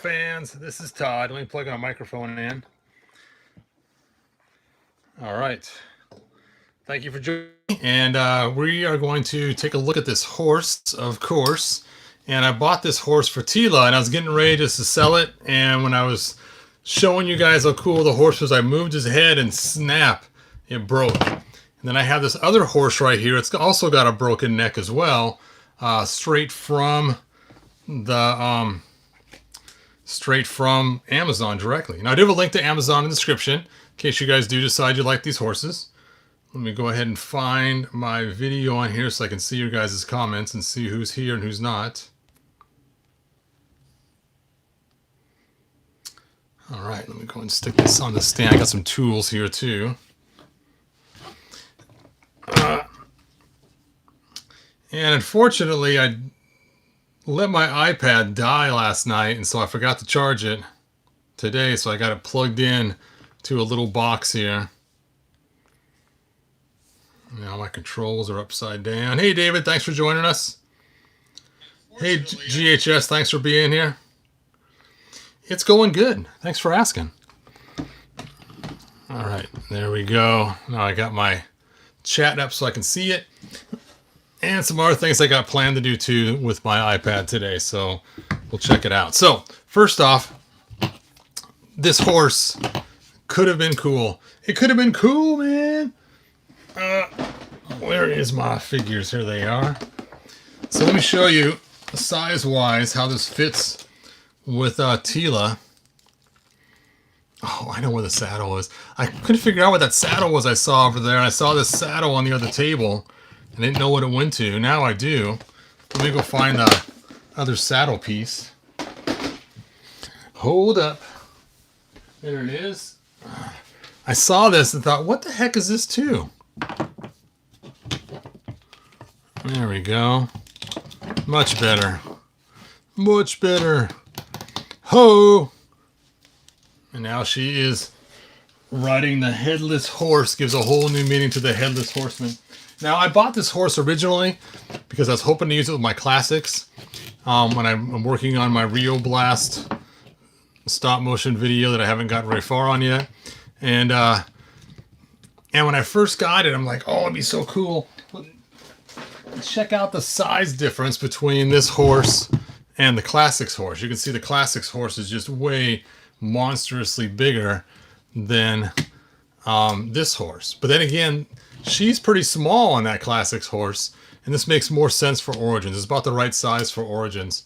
Fans, this is Todd. Let me plug our microphone in. All right. Thank you for joining. And we are going to take a look at this horse, of course. And I bought this horse for Teela, and I was getting ready just to sell it. And when I was showing you guys how cool the horse was, I moved his head and snap, it broke. And then I have this other horse right here. It's also got a broken neck as well, straight from the straight from Amazon directly. Now I do have a link to Amazon in the description in case you guys do decide you like these horses. Let me go ahead and find my video on here so I can see your guys' comments and see who's here and who's not. All right, let me go and stick this on the stand. I got some tools here too. And unfortunately, I let my iPad die last night, and so I forgot to charge it today, so I got it plugged in to a little box here. Now my controls are upside down. Hey David, thanks for joining us. Hey GHS, thanks for being here. It's going good. Thanks for asking. All right, there we go. Now I got my chat up so I can see it. And some other things I got planned to do too with my iPad today, so we'll check it out. So first off, this horse could have been cool. It could have been cool, man. Where is my figures? Here they are. So let me show you size-wise how this fits with Teela. Oh, I know where the saddle is. I couldn't figure out what that saddle was I saw over there. I saw this saddle on the other table. I didn't know what it went to. Now I do. Let me go find the other saddle piece. Hold up. There it is. I saw this and thought, what the heck is this to? There we go. Much better. Much better. Ho! And now she is riding the headless horse. Gives a whole new meaning to the headless horseman. Now, I bought this horse originally because I was hoping to use it with my classics when I'm working on my Rio Blast stop motion video that I haven't gotten very far on yet. And when I first got it, I'm like, oh, it'd be so cool. Check out the size difference between this horse and the classics horse. You can see the classics horse is just way monstrously bigger than this horse. But then again, she's pretty small on that classics horse, and this makes more sense for Origins. It's about the right size for Origins.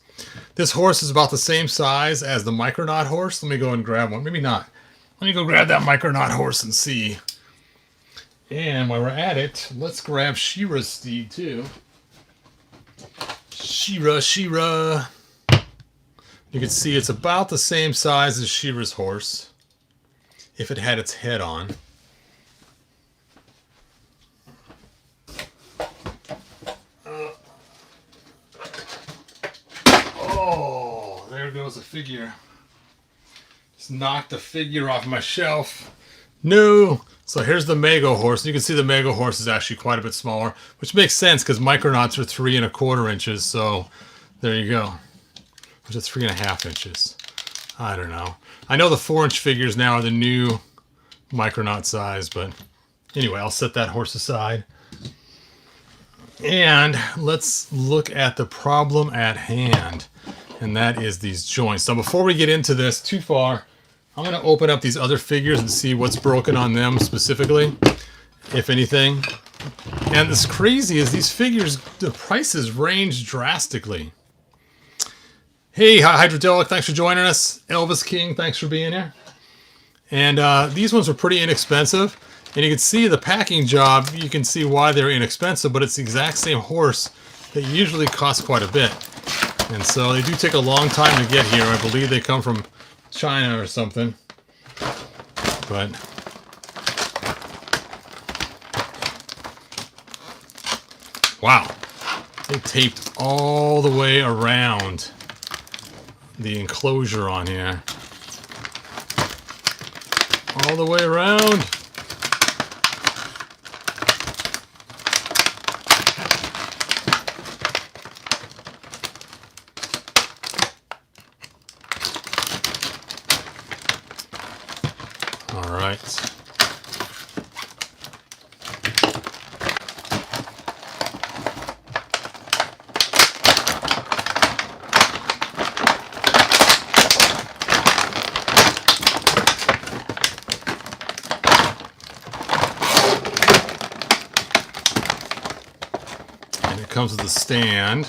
This horse is about the same size as the Micronaut horse. Let me go and grab one. Maybe not. Let me go grab that Micronaut horse and see. And while we're at it, let's grab Shira's steed too. Shira. You can see it's about the same size as Shira's horse if it had its head on. Oh, there goes a figure. Just knocked the figure off my shelf. No! So here's the Mego horse. You can see the Mego horse is actually quite a bit smaller, which makes sense because Micronauts are 3 1/4 inches. So there you go. Which is 3 1/2 inches. I don't know. I know the 4-inch figures now are the new Micronaut size, but anyway, I'll set that horse aside. And let's look at the problem at hand, and that is these joints. Now, before we get into this too far, I'm going to open up these other figures and see what's broken on them specifically, if anything. And what's crazy is these figures, the prices range drastically. Hey, Hydrodelic, thanks for joining us. Elvis King, thanks for being here. And these ones were pretty inexpensive. And you can see the packing job, you can see why they're inexpensive, but it's the exact same horse that usually costs quite a bit. And so they do take a long time to get here. I believe they come from China or something. But wow. They taped all the way around the enclosure on here. All the way around. All right. And it comes with a stand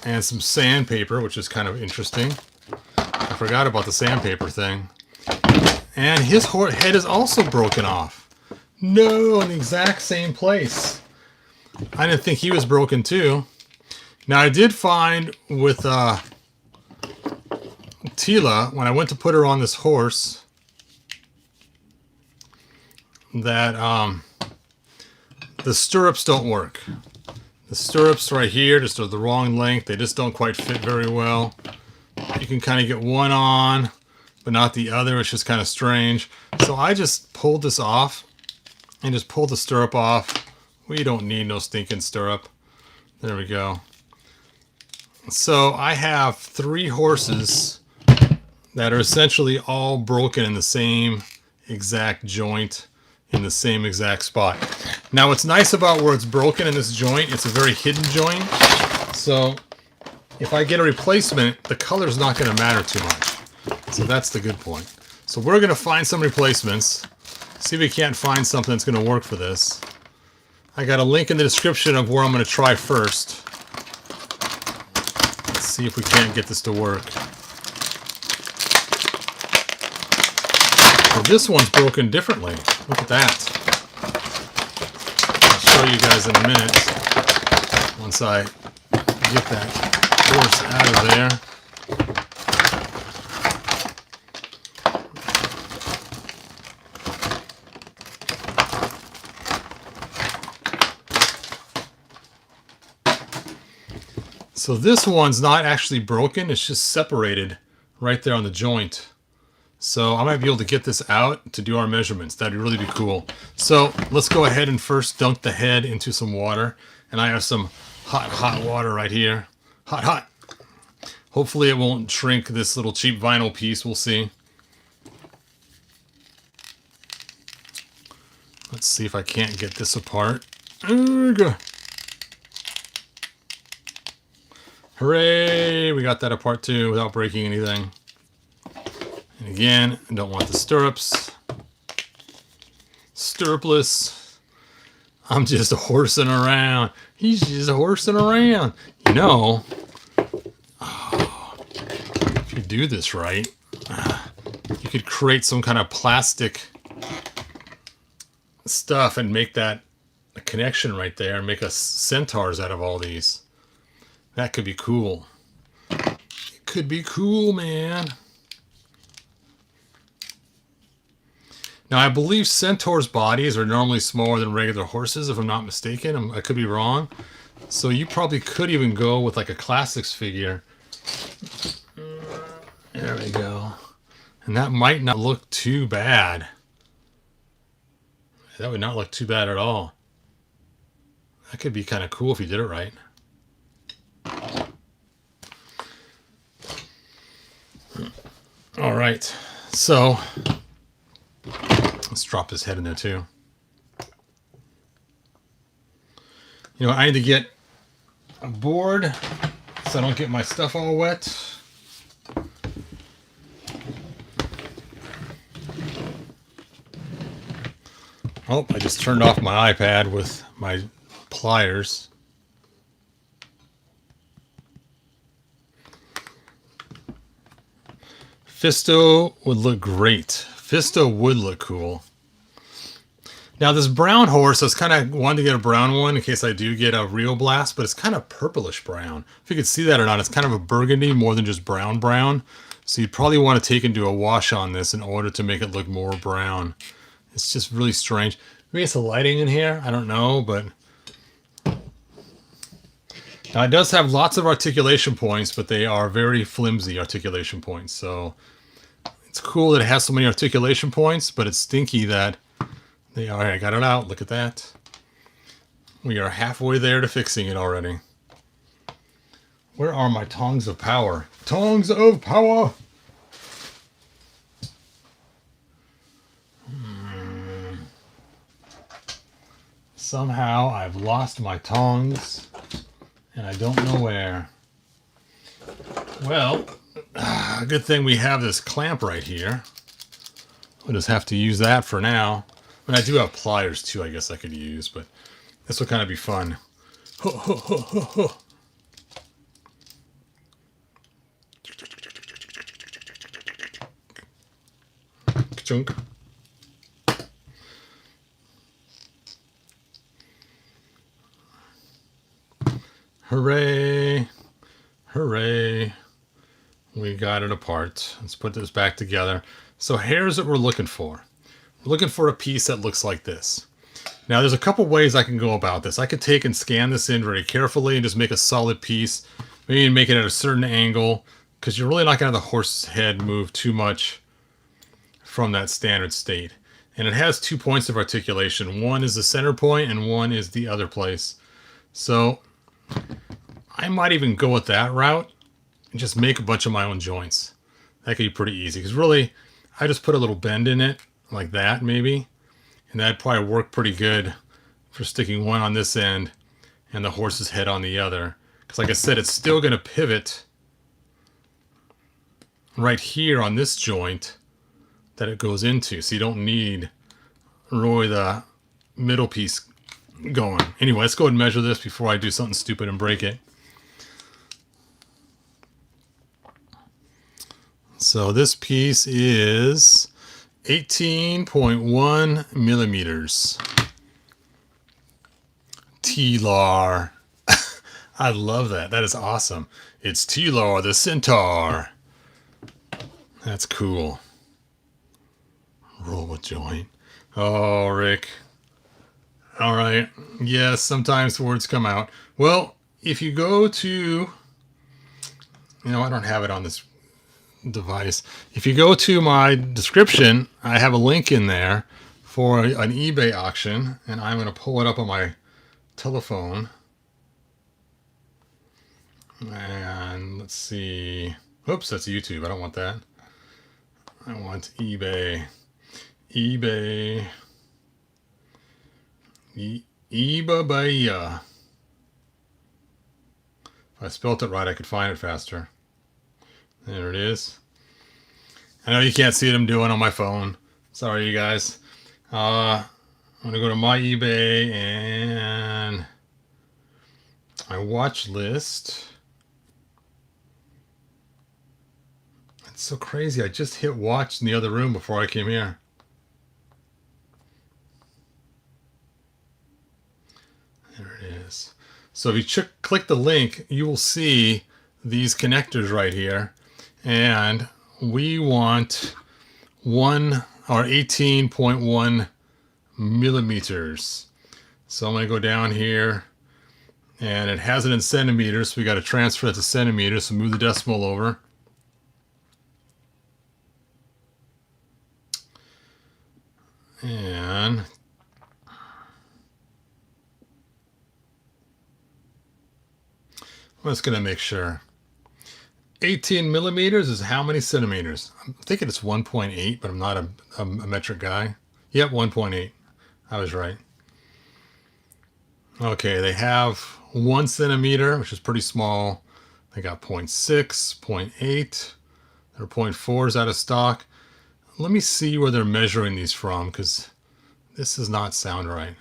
and some sandpaper, which is kind of interesting. I forgot about the sandpaper thing. And his head is also broken off. No, in the exact same place. I didn't think he was broken too. Now I did find with Teela, when I went to put her on this horse, that the stirrups don't work. The stirrups right here just are the wrong length. They just don't quite fit very well. You can kind of get one on, but not the other. It's just kind of strange. So I just pulled this off and just pulled the stirrup off. We don't need no stinking stirrup. There we go. So I have 3 horses that are essentially all broken in the same exact joint, in the same exact spot. Now what's nice about where it's broken in this joint, it's a very hidden joint. So if I get a replacement, the color's not going to matter too much. So that's the good point. So we're going to find some replacements. See if we can't find something that's going to work for this. I got a link in the description of where I'm going to try first. Let's see if we can't get this to work. Well, this one's broken differently. Look at that. I'll show you guys in a minute once I get that horse out of there. So this one's not actually broken, it's just separated right there on the joint. So I might be able to get this out to do our measurements. That'd really be cool. So let's go ahead and first dunk the head into some water. And I have some hot water right here. Hot. Hopefully it won't shrink this little cheap vinyl piece. We'll see. Let's see if I can't get this apart. Hooray! We got that apart too without breaking anything. And again, I don't want the stirrups. Stirrupless. I'm just horsing around. He's just horsing around. You know, if you do this right, you could create some kind of plastic stuff and make that a connection right there and make us centaurs out of all these. That could be cool. It could be cool, man. Now, I believe centaurs' bodies are normally smaller than regular horses, if I'm not mistaken. I could be wrong. So you probably could even go with like a classics figure. There we go. And that might not look too bad. That would not look too bad at all. That could be kind of cool if you did it right. All right, so let's drop his head in there too. You know, I need to get a board so I don't get my stuff all wet. Oh, I just turned off my iPad with my pliers. Fisto would look great. Fisto would look cool. Now this brown horse, I was kind of wanting to get a brown one in case I do get a Rio Blast, but it's kind of purplish brown. If you could see that or not, it's kind of a burgundy more than just brown. So you'd probably want to take and do a wash on this in order to make it look more brown. It's just really strange. Maybe it's the lighting in here. I don't know, but now it does have lots of articulation points, but they are very flimsy articulation points. So it's cool that it has so many articulation points, but it's stinky that they are. I got it out. Look at that. We are halfway there to fixing it already. Where are my tongs of power? Tongs of power! somehow I've lost my tongs and I don't know where. Well, good thing we have this clamp right here. We'll just have to use that for now. And I do have pliers too, I guess I could use, but this will kind of be fun. Ho, ho, ho, ho, ho. Chunk. Hooray! Hooray! We got it apart. Let's put this back together. So here's what we're looking for. We're looking for a piece that looks like this. Now there's a couple ways I can go about this. I could take and scan this in very carefully and just make a solid piece. Maybe make it at a certain angle, because you're really not going to have the horse's head move too much from that standard state. And it has 2 points of articulation. One is the center point and one is the other place. So I might even go with that route and just make a bunch of my own joints. That could be pretty easy, because really I just put a little bend in it like that maybe, and that'd probably work pretty good for sticking one on this end and the horse's head on the other. Because like I said, it's still going to pivot right here on this joint that it goes into, so you don't need really the middle piece going. Anyway, let's go ahead and measure this before I do something stupid and break it. So this piece is 18.1 millimeters. Teela. I love that. That is awesome. It's Teela the Centaur. That's cool. Roll a joint. Oh, Rick. All right. Yes, sometimes words come out. Well, if you go to... I don't have it on this device. If you go to my description, I have a link in there for an eBay auction, and I'm going to pull it up on my telephone. And let's see. Oops, that's YouTube. I don't want that. I want eBay. eBay. eBay. If I spelt it right, I could find it faster. There it is. I know you can't see what I'm doing on my phone. Sorry, you guys. I'm going to go to my eBay and my watch list. It's so crazy. I just hit watch in the other room before I came here. There it is. So if you click the link, you will see these connectors right here. And we want 18.1 millimeters. So I'm going to go down here, and it has it in centimeters, so we got to transfer it to centimeters, so move the decimal over. And I'm just going to make sure. 18 millimeters is how many centimeters? I'm thinking it's 1.8, but I'm not a metric guy. Yep, 1.8. I was right. Okay, they have 1 centimeter, which is pretty small. They got 0.6, 0.8. Their 0.4 is out of stock. Let me see where they're measuring these from, because this does not sound right.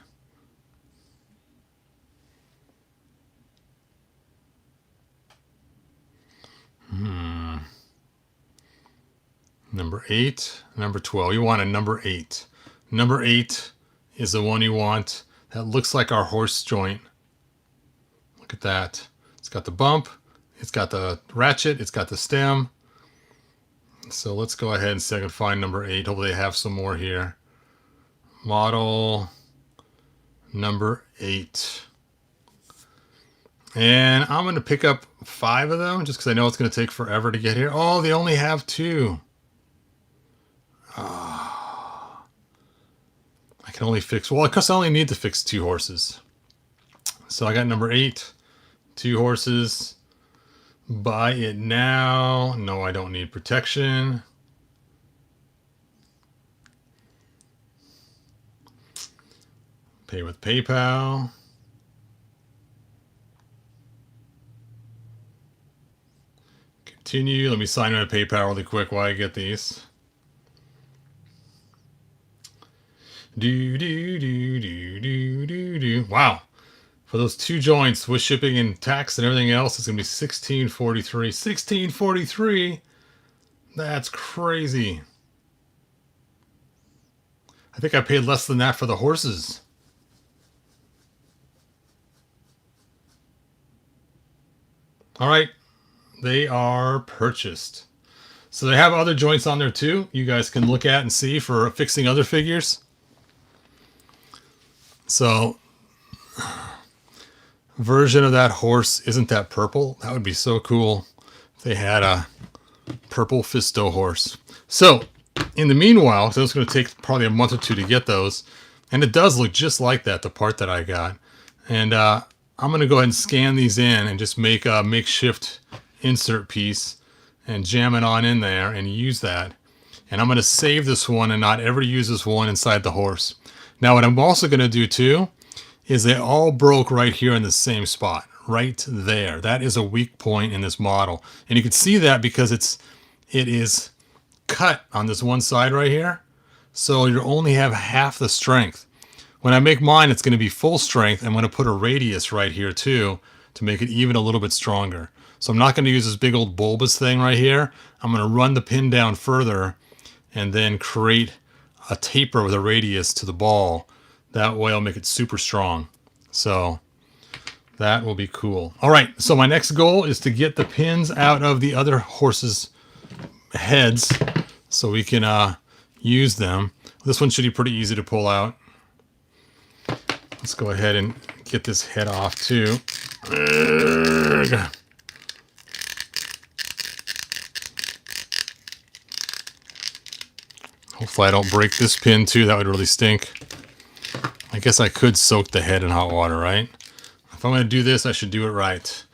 Number 8, number 12. You want a number 8. Number 8 is the one you want. That looks like our horse joint. Look at that. It's got the bump. It's got the ratchet. It's got the stem. So let's go ahead and see if I can find number 8. Hopefully they have some more here. Model number 8. And I'm going to pick up 5 of them just because I know it's going to take forever to get here. Oh, they only have 2. Oh. I can only fix... Well, of course I only need to fix 2 horses. So I got number 8. 2 horses. Buy it now. No, I don't need protection. Pay with PayPal. Continue. Let me sign in with PayPal really quick while I get these. Wow. For those 2 joints with shipping and tax and everything else, it's going to be $16.43. $16.43? That's crazy. I think I paid less than that for the horses. All right. They are purchased. So they have other joints on there too. You guys can look at and see for fixing other figures. So, version of that horse isn't that purple. That would be so cool if they had a purple Fisto horse. So, in the meanwhile, so it's going to take probably a month or 2 to get those. And it does look just like that, the part that I got. And I'm going to go ahead and scan these in and just make a makeshift insert piece and jam it on in there and use that. And I'm going to save this one and not ever use this one inside the horse. Now what I'm also going to do too is they all broke right here in the same spot, right there. That is a weak point in this model. And you can see that because it is cut on this one side right here. So you only have half the strength. When I make mine, it's going to be full strength. I'm going to put a radius right here too to make it even a little bit stronger. So I'm not going to use this big old bulbous thing right here. I'm going to run the pin down further and then create a taper with a radius to the ball. That way I'll make it super strong. So that will be cool. All right, so my next goal is to get the pins out of the other horses' heads so we can use them. This one should be pretty easy to pull out. Let's go ahead and get this head off too. Hopefully I don't break this pin too. That would really stink. I guess I could soak the head in hot water, right? If I'm going to do this, I should do it right.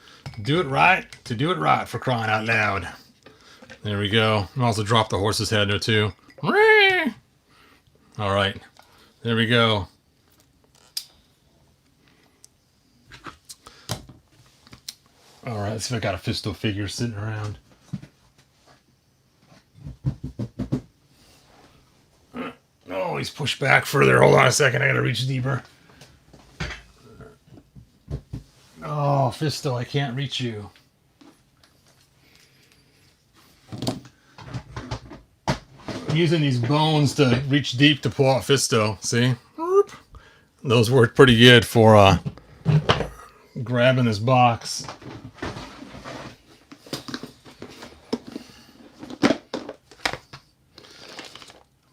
Do it right to do it right, for crying out loud. There we go. I'll also drop the horse's head there too. All right. There we go. All right, let's see if I got a Fisto figure sitting around. Oh, he's pushed back further. Hold on a second. I gotta reach deeper. Oh, Fisto, I can't reach you. I'm using these bones to reach deep to pull out Fisto. See? Those worked pretty good for grabbing this box.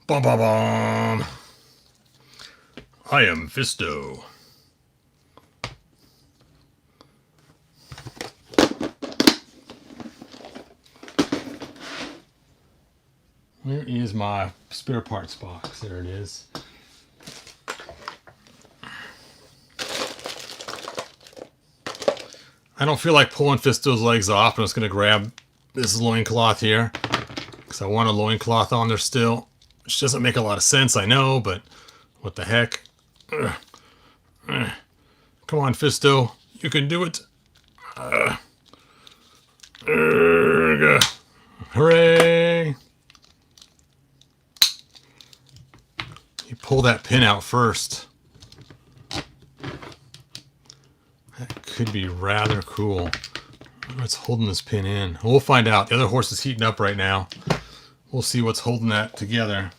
Bum, bum, bum. I am Fisto. Where is my spare parts box? There it is. I don't feel like pulling Fisto's legs off. I'm just going to grab this loincloth here because I want a loincloth on there still. Which doesn't make a lot of sense, I know, but what the heck? Come on, Fisto. You can do it. Hooray! You pull that pin out first. That could be rather cool. What's holding this pin in? We'll find out. The other horse is heating up right now. We'll see what's holding that together.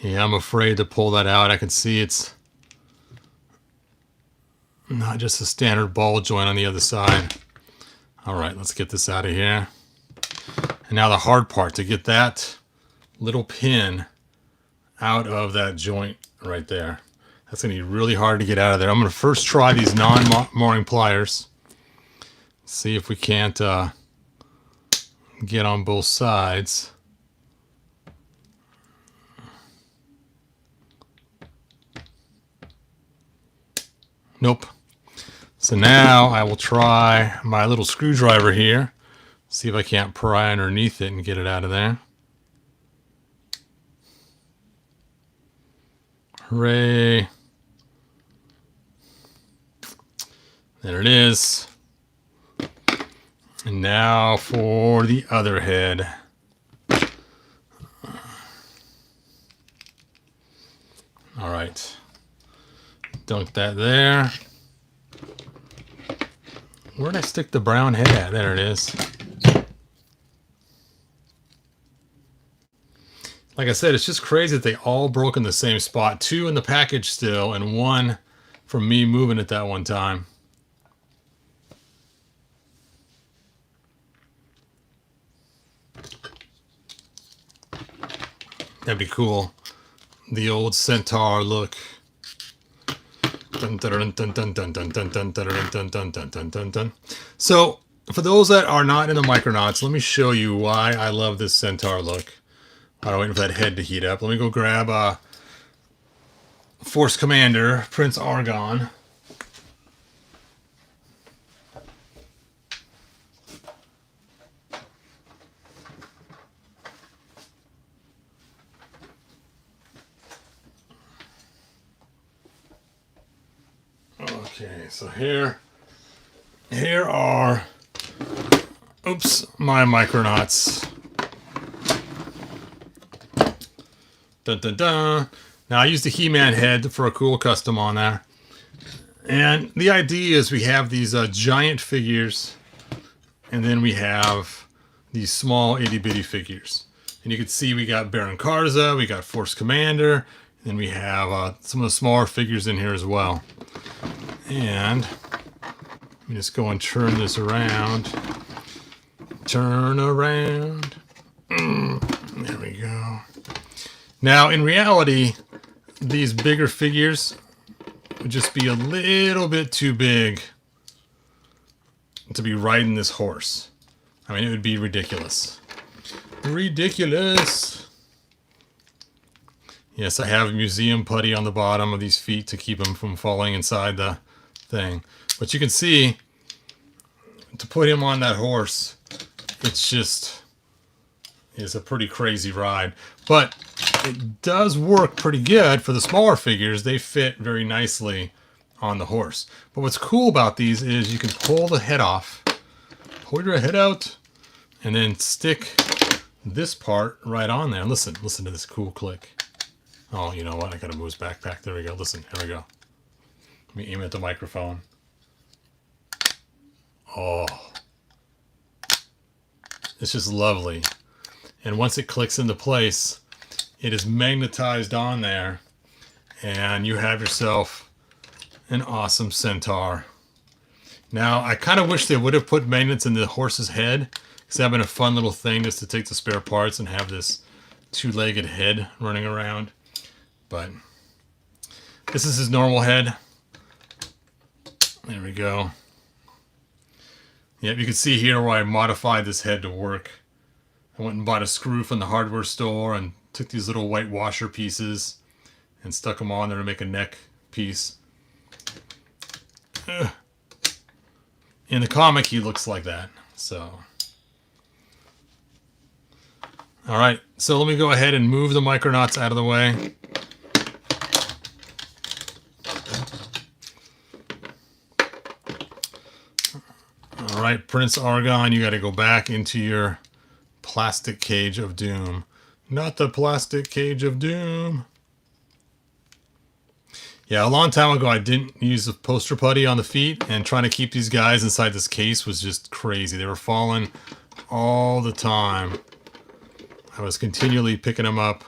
Yeah, I'm afraid to pull that out. I can see it's not just a standard ball joint on the other side. All right, let's get this out of here. And now the hard part, to get that little pin out of that joint right there. That's going to be really hard to get out of there. I'm going to first try these non-mooring pliers. See if we can't get on both sides. Nope. So now I will try my little screwdriver here. See if I can't pry underneath it and get it out of there. Hooray. There it is. And now for the other head. All right. Dunk that there. Where'd I stick the brown head at? There it is. Like I said, it's just crazy that they all broke in the same spot. 2 in the package still, and 1 from me moving it that one time. That'd be cool. The old Centaur look. So, for those that are not in the Micronauts, let me show you why I love this Centaur look. I'm waiting for that head to heat up. Let me go grab Force Commander, Prince Argon. Okay, so here are, my Micronauts. Dun dun dun. Now I used the He-Man head for a cool custom on there. And the idea is we have these giant figures, and then we have these small itty-bitty figures. And you can see we got Baron Karza, we got Force Commander, and then we have some of the smaller figures in here as well. And let me just go and turn this around. Turn around. There we go. Now, in reality, these bigger figures would just be a little bit too big to be riding this horse. I mean, it would be ridiculous. Ridiculous. Yes, I have museum putty on the bottom of these feet to keep them from falling inside the thing. But you can see, to put him on that horse, it's a pretty crazy ride. But it does work pretty good for the smaller figures. They fit very nicely on the horse. But what's cool about these is you can pull the head off, pull your head out, and then stick this part right on there. Listen to this cool click. Oh, you know what? I gotta move his backpack. There we go. Listen, here we go. Let me aim at the microphone. Oh. It's just lovely. And once it clicks into place, it is magnetized on there, and you have yourself an awesome Centaur. Now, I kind of wish they would have put magnets in the horse's head, because that would have been a fun little thing just to take the spare parts and have this 2-legged head running around. But this is his normal head. There we go. Yep, you can see here where I modified this head to work. I went and bought a screw from the hardware store and took these little white washer pieces and stuck them on there to make a neck piece. In the comic, he looks like that. So, all right. So let me go ahead and move the Micronauts out of the way. All right, Prince Argon, you got to go back into your plastic cage of doom. Not the plastic cage of doom. Yeah, a long time ago I didn't use the poster putty on the feet, and trying to keep these guys inside this case was just crazy. They were falling all the time. I was continually picking them up.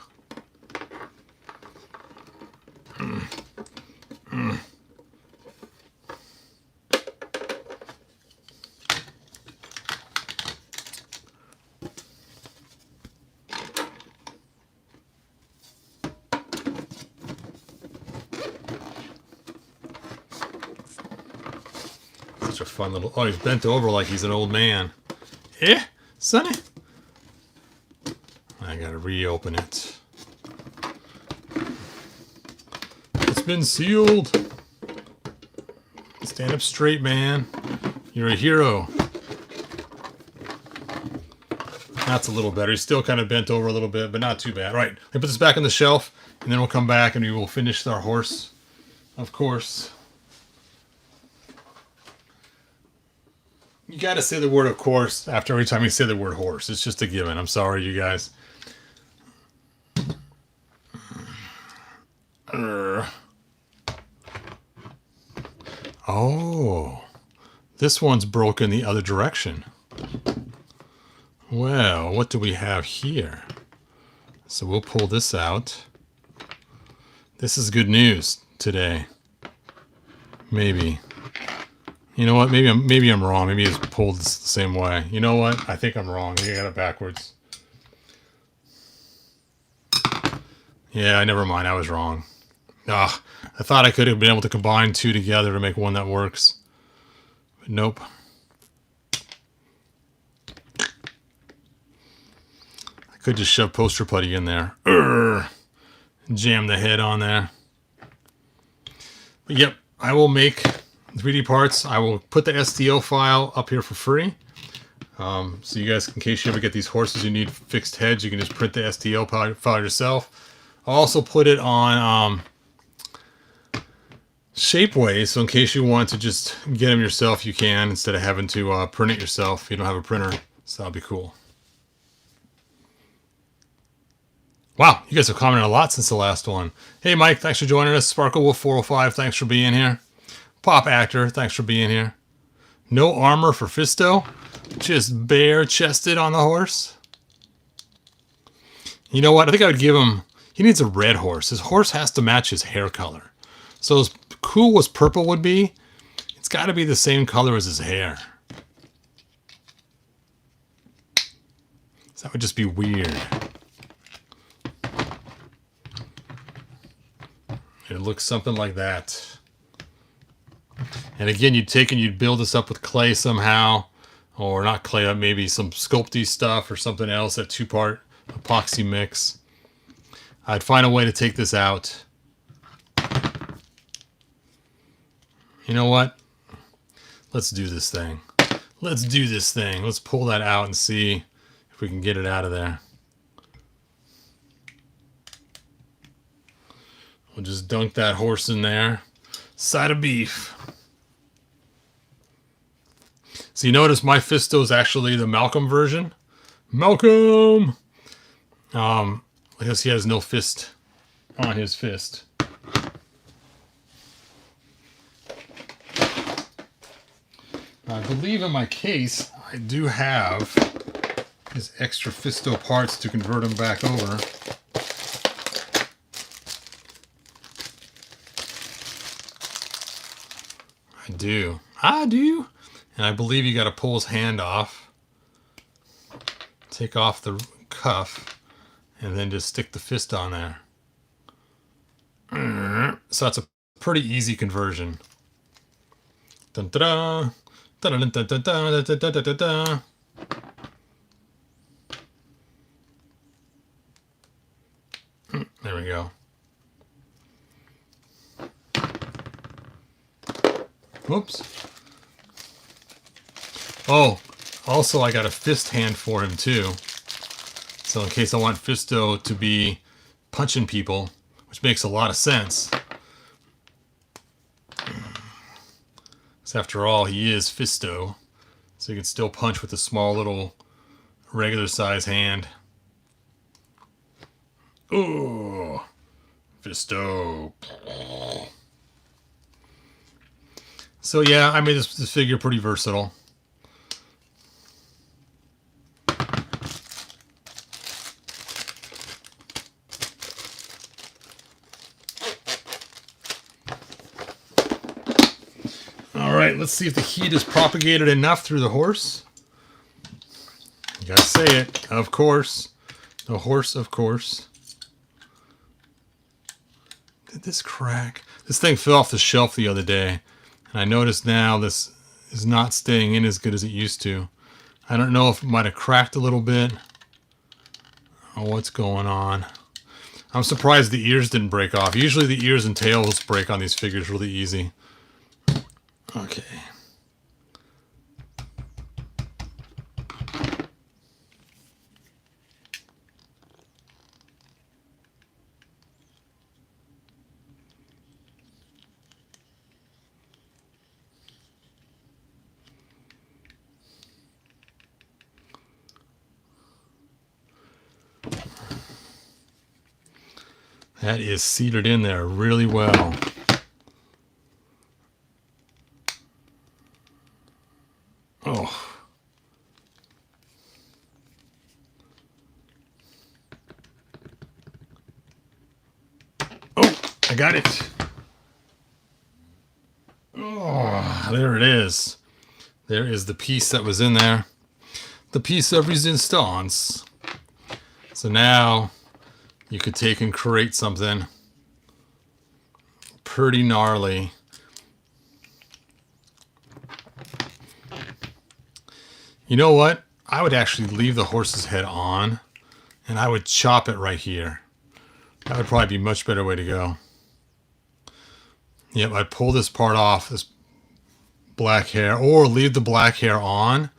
Such a fun little... Oh, he's bent over like he's an old man. Eh, Sonny? I gotta reopen it. It's been sealed. Stand up straight, man. You're a hero. That's a little better. He's still kind of bent over a little bit, but not too bad. Right, let me put this back on the shelf, and then we'll come back and we will finish our horse, of course. You got to say the word "of course" after every time you say the word "horse." It's just a given. I'm sorry, you guys. Oh, this one's broken the other direction. Well, what do we have here? So we'll pull this out. This is good news today. Maybe. You know what? Maybe I'm wrong. Maybe it's pulled the same way. You know what? I think I'm wrong. I got it backwards. Yeah, never mind. I was wrong. Ah, I thought I could have been able to combine two together to make one that works. But nope. I could just shove poster putty in there. Jam the head on there. But yep, I will make 3D parts. I will put the STL file up here for free. So you guys, in case you ever get these horses you need fixed heads, you can just print the STL file yourself. I'll also put it on Shapeways, so in case you want to just get them yourself, you can, instead of having to print it yourself if you don't have a printer. So that'll be cool. Wow, you guys have commented a lot since the last one. Hey Mike, thanks for joining us. Sparkle Wolf 405, thanks for being here. Pop Actor, thanks for being here. No armor for Fisto, just bare-chested on the horse. You know what? I think I would give him... He needs a red horse. His horse has to match his hair color. So as cool as purple would be, it's got to be the same color as his hair. So that would just be weird. It looks something like that. And again, you'd build this up with clay somehow, or not clay, but maybe some sculpty stuff or something else, that two-part epoxy mix. I'd find a way to take this out. You know what? Let's do this thing. Let's do this thing. Let's pull that out and see if we can get it out of there. We'll just dunk that horse in there. Side of beef. So you notice my Fisto is actually the Malcolm version. Malcolm! Because he has no fist on his fist. I believe in my case, I do have his extra Fisto parts to convert them back over. I do. And I believe you got to pull his hand off. Take off the cuff. And then just stick the fist on there. So that's a pretty easy conversion. Dun -da -da. Dun -dun -dun -dun -dun -dun -dun -dun -dun. There we go. Whoops. Oh, also I got a fist hand for him too. So in case I want Fisto to be punching people, which makes a lot of sense. Because after all, he is Fisto. So he can still punch with a small little regular size hand. Ooh, Fisto. So yeah, I made this figure pretty versatile. Alright, let's see if the heat is propagated enough through the horse. You gotta say it, of course. The horse, of course. Did this crack? This thing fell off the shelf the other day. And I noticed now this is not staying in as good as it used to. I don't know if it might have cracked a little bit. Or what's going on. I'm surprised the ears didn't break off. Usually the ears and tails break on these figures really easy. Okay. That is seated in there really well. Oh. Oh, I got it. Oh, there it is. There is the piece that was in there. The piece of resistance. So now you could take and create something pretty gnarly. You know what? I would actually leave the horse's head on and I would chop it right here. That would probably be a much better way to go. Yep, I'd pull this part off, this black hair, or leave the black hair on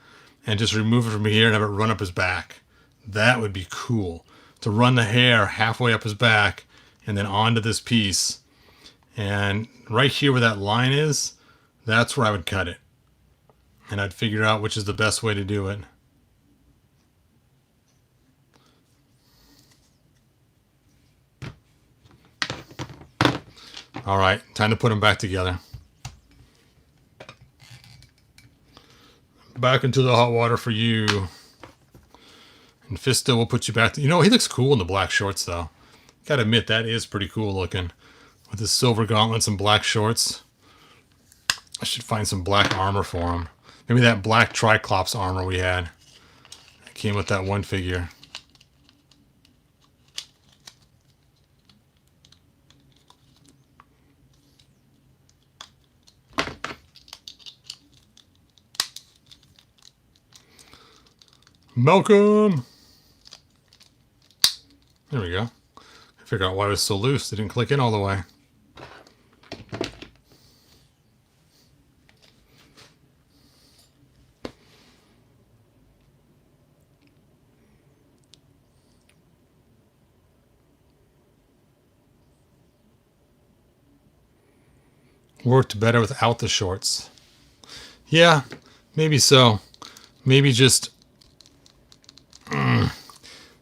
and just remove it from here and have it run up his back. That would be cool. To run the hair halfway up his back and then onto this piece. And right here where that line is, that's where I would cut it. And I'd figure out which is the best way to do it. All right, time to put them back together. Back into the hot water for you. And Fisto will put you back. You know, he looks cool in the black shorts, though. Gotta admit, that is pretty cool looking. With his silver gauntlets and black shorts. I should find some black armor for him. Maybe that black Triclops armor we had. That came with that one figure. Malcolm! There we go. Figure out why it was so loose. It didn't click in all the way. Worked better without the shorts. Yeah, maybe so. Maybe just...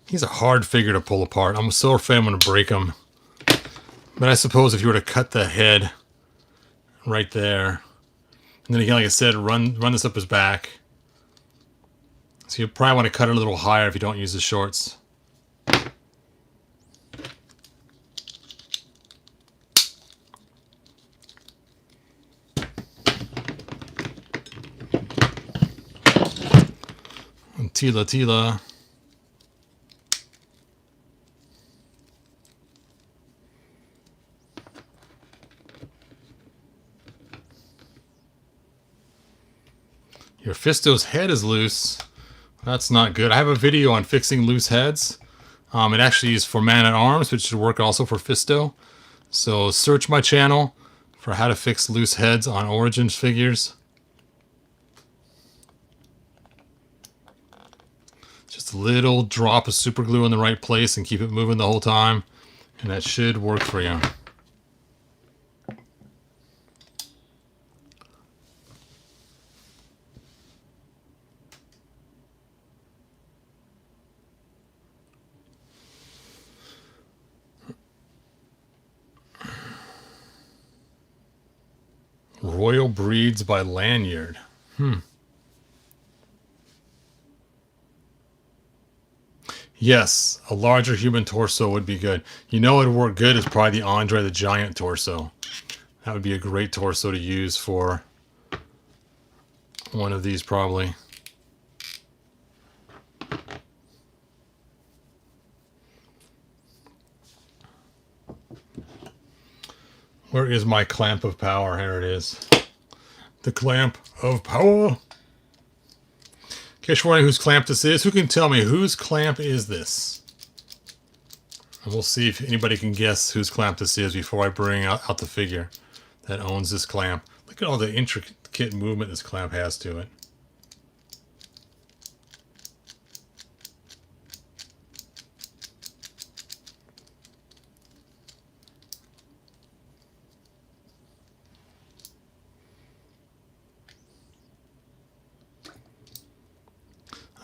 he's a hard figure to pull apart. I'm so afraid I'm going to break him. But I suppose if you were to cut the head right there, and then again, like I said, run this up his back. So you probably want to cut it a little higher if you don't use the shorts. And Teela. Your Fisto's head is loose. That's not good. I have a video on fixing loose heads. It actually is for Man-at-Arms, which should work also for Fisto. So search my channel for how to fix loose heads on Origins figures. Just a little drop of super glue in the right place and keep it moving the whole time. And that should work for you. Royal Breeds by Lanyard. Yes, a larger human torso would be good. You know what would work good is probably the Andre the Giant torso. That would be a great torso to use for one of these probably. Where is my clamp of power? Here it is. The clamp of power. In case you're wondering whose clamp this is, who can tell me whose clamp is this? And we'll see if anybody can guess whose clamp this is before I bring out the figure that owns this clamp. Look at all the intricate delicate movement this clamp has to it.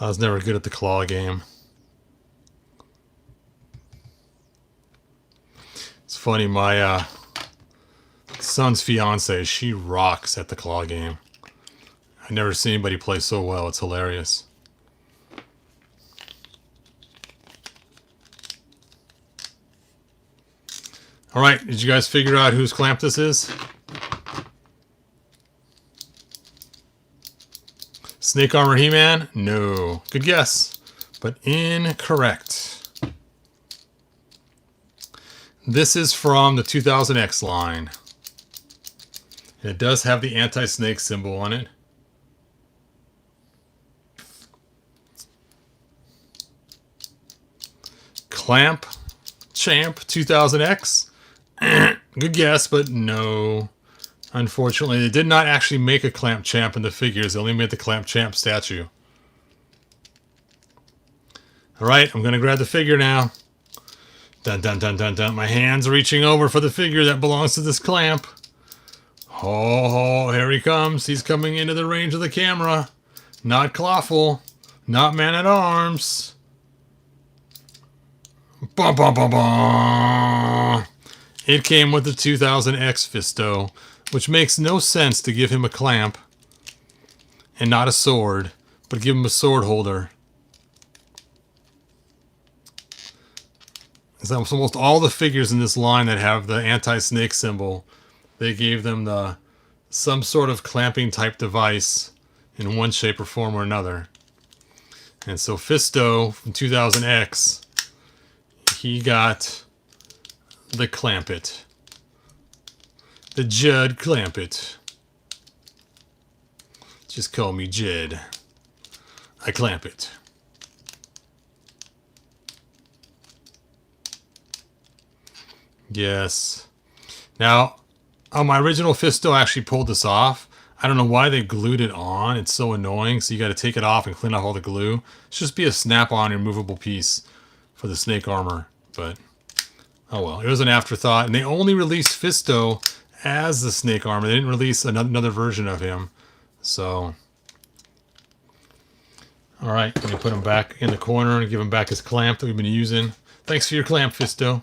I was never good at the claw game. It's funny, my son's fiance, she rocks at the claw game. I've never seen anybody play so well. It's hilarious. Alright, did you guys figure out whose clamp this is? Snake Armor He-Man? No. Good guess, but incorrect. This is from the 2000X line. It does have the anti-snake symbol on it. Clamp Champ 2000X. Good guess, but no. Unfortunately, they did not actually make a Clamp Champ in the figures. They only made the Clamp Champ statue. Alright, I'm going to grab the figure now. Dun dun dun dun dun. My hand's reaching over for the figure that belongs to this clamp. Oh, here he comes. He's coming into the range of the camera. Not Clawful. Not Man-at-Arms. Bum, bum, bum, bum. It came with the 2000X Fisto, which makes no sense to give him a clamp and not a sword, but give him a sword holder. It's almost all the figures in this line that have the anti-snake symbol. They gave them some sort of clamping type device in one shape or form or another. And so Fisto from 2000X, he got the Clampet. The Judd Clampet. Just call me Jed. I clamp it. Yes. Now, on my original Fisto, I actually pulled this off. I don't know why they glued it on. It's so annoying. So you got to take it off and clean off all the glue. It's just be a snap-on removable piece for the snake armor. But, oh well. It was an afterthought. And they only released Fisto as the snake armor. They didn't release another version of him. So, alright. Let me put him back in the corner and give him back his clamp that we've been using. Thanks for your clamp, Fisto.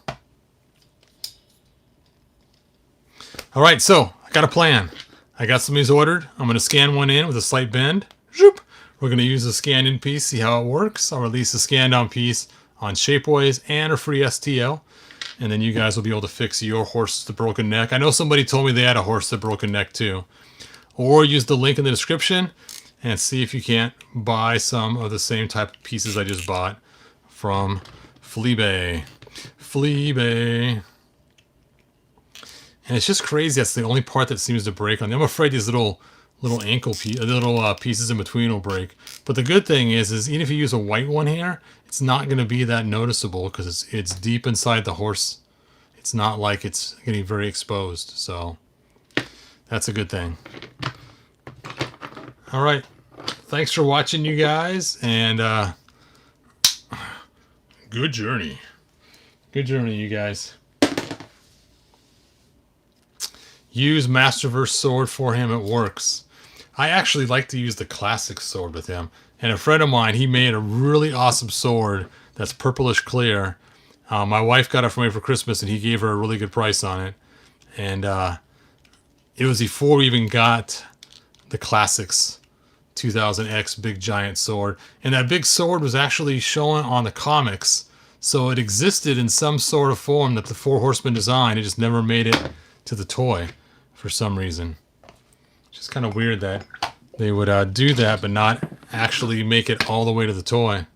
Alright, so, I got a plan. I got some of these ordered. I'm going to scan one in with a slight bend. Zoop. We're going to use the scanned in piece, see how it works. I'll release the scanned down piece on Shapeways and a free STL. And then you guys will be able to fix your horse with the broken neck. I know somebody told me they had a horse with a broken neck too. Or use the link in the description and see if you can't buy some of the same type of pieces I just bought from Fleabay. Fleabay. And it's just crazy. That's the only part that seems to break on them. I'm afraid these little ankle pieces in between will break. But the good thing is even if you use a white one here, it's not going to be that noticeable because it's deep inside the horse. It's not like it's getting very exposed. So that's a good thing. All right. Thanks for watching, you guys. And good journey. Good journey, you guys. Use Masterverse sword for him. It works. I actually like to use the classic sword with him. And a friend of mine, he made a really awesome sword that's purplish clear. My wife got it for me for Christmas, and he gave her a really good price on it. And it was before we even got the classics 2000X big giant sword. And that big sword was actually shown on the comics. So it existed in some sort of form that the Four Horsemen designed. It just never made it to the toy for some reason. It's just kind of weird that they would do that but not actually make it all the way to the toy.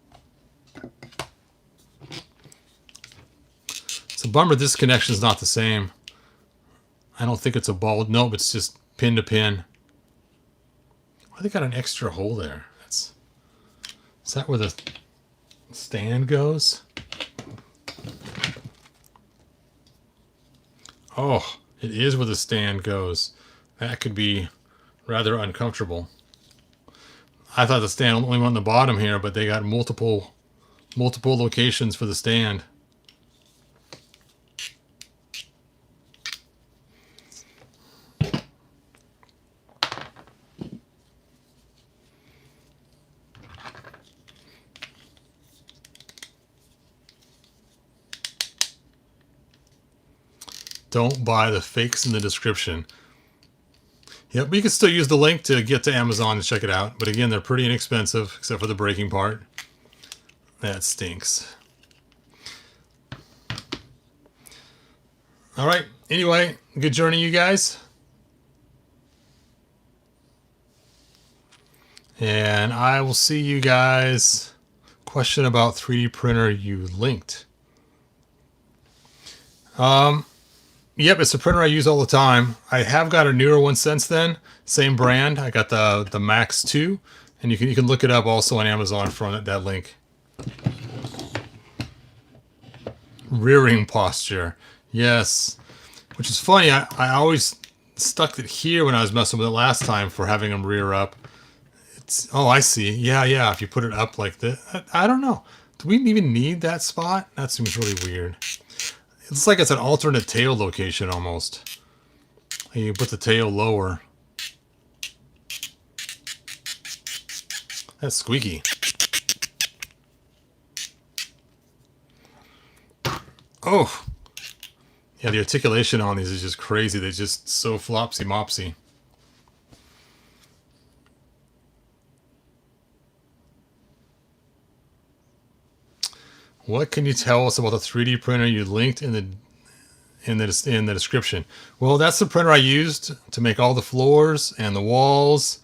It's a bummer this connection is not the same. I don't think it's a ball. Nope, it's just pin to pin. Why they got an extra hole there? Is that where the stand goes? Oh, it is where the stand goes. That could be rather uncomfortable. I thought the stand only went on the bottom here, but they got multiple locations for the stand. Don't buy the fakes in the description. Yep, we can still use the link to get to Amazon and check it out. But again, they're pretty inexpensive, except for the breaking part. That stinks. All right. Anyway, good journey, you guys. And I will see you guys. Question about 3D printer you linked. Yep, it's a printer I use all the time. I have got a newer one since then. Same brand. I got the Max 2, and you can look it up also on Amazon from that link. Rearing posture. Yes. Which is funny. I always stuck it here when I was messing with it last time for having them rear up. Oh, I see. Yeah. If you put it up like this. I don't know. Do we even need that spot? That seems really weird. It's like it's an alternate tail location almost. You put the tail lower. That's squeaky. Oh. Yeah, the articulation on these is just crazy. They're just so flopsy-mopsy. What can you tell us about the 3D printer you linked in the description? Well, that's the printer I used to make all the floors and the walls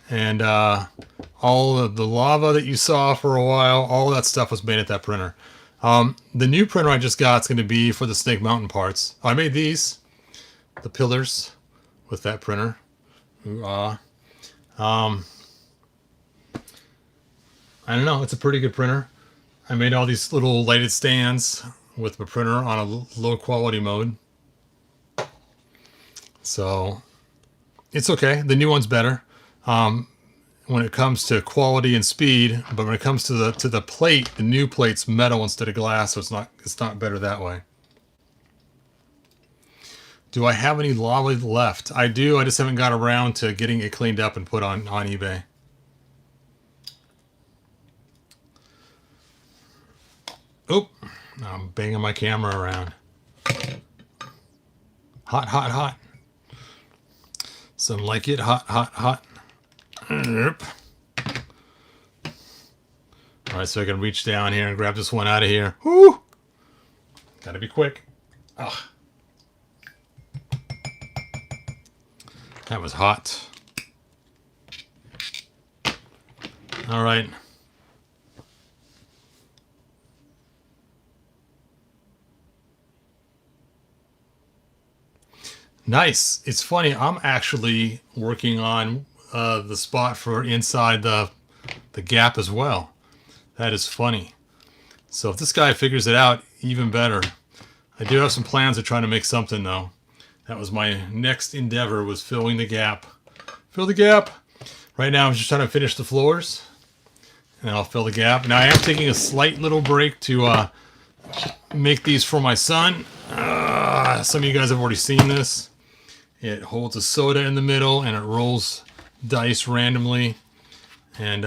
and all of the lava that you saw for a while. All that stuff was made at that printer. The new printer I just got is going to be for the Snake Mountain parts. I made these, the pillars, with that printer. Ooh-ah. I don't know. It's a pretty good printer. I made all these little lighted stands with my printer on a low quality mode. So it's okay. The new one's better when it comes to quality and speed, but when it comes to the plate, the new plate's metal instead of glass, so it's not better that way. Do I have any lava left? I do. I just haven't got around to getting it cleaned up and put on eBay. Oop, I'm banging my camera around. Hot, hot, hot. Some like it hot, hot, hot. Yep. All right, so I can reach down here and grab this one out of here. Whoo! Gotta be quick. Ugh. That was hot. All right. Nice. It's funny. I'm actually working on the spot for inside the gap as well. That is funny. So if this guy figures it out, even better. I do have some plans of trying to make something though. That was my next endeavor, was filling the gap. Fill the gap. Right now I'm just trying to finish the floors, and I'll fill the gap. Now I am taking a slight little break to make these for my son. Some of you guys have already seen this. It holds a soda in the middle and it rolls dice randomly. And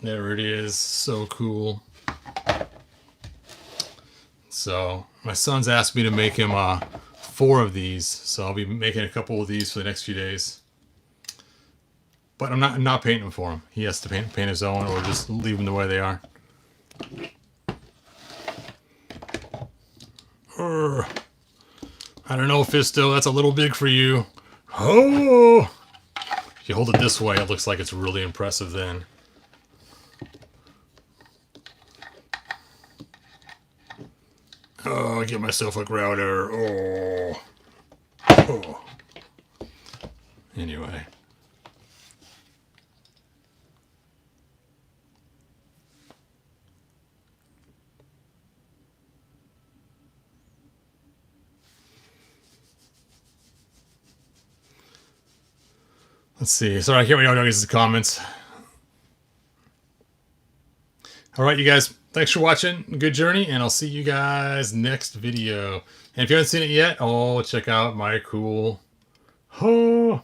there it is. So cool. So my son's asked me to make him 4 of these. So I'll be making a couple of these for the next few days. But I'm not painting them for him. He has to paint his own, or just leave them the way they are. I don't know, Fisto. That's a little big for you. Oh! If you hold it this way, it looks like it's really impressive then. Oh, I get myself a grouter. Oh. Oh. Anyway. Let's see. Sorry, I can't read all you guys' comments. All right, you guys. Thanks for watching. Good journey, and I'll see you guys next video. And if you haven't seen it yet, check out my cool... Oh,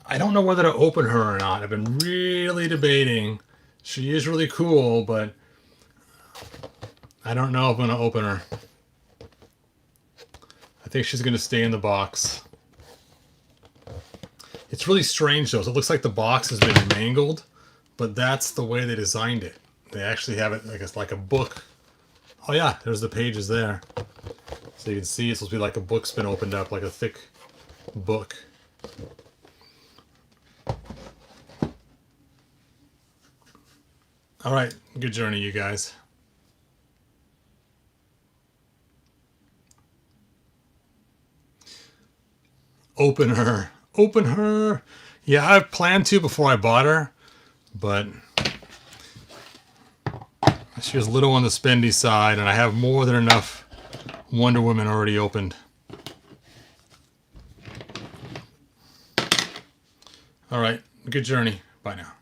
I don't know whether to open her or not. I've been really debating. She is really cool, but I don't know if I'm going to open her. I think she's going to stay in the box. It's really strange, though. So it looks like the box has been mangled, but that's the way they designed it. They actually have it like a book. Oh, yeah, there's the pages there. So you can see it's supposed to be like a book's been opened up, like a thick book. All right, good journey, you guys. Open her. Open her. Yeah, I've planned to before I bought her, but she was a little on the spendy side, and I have more than enough Wonder Woman already opened. All right, good journey. Bye now.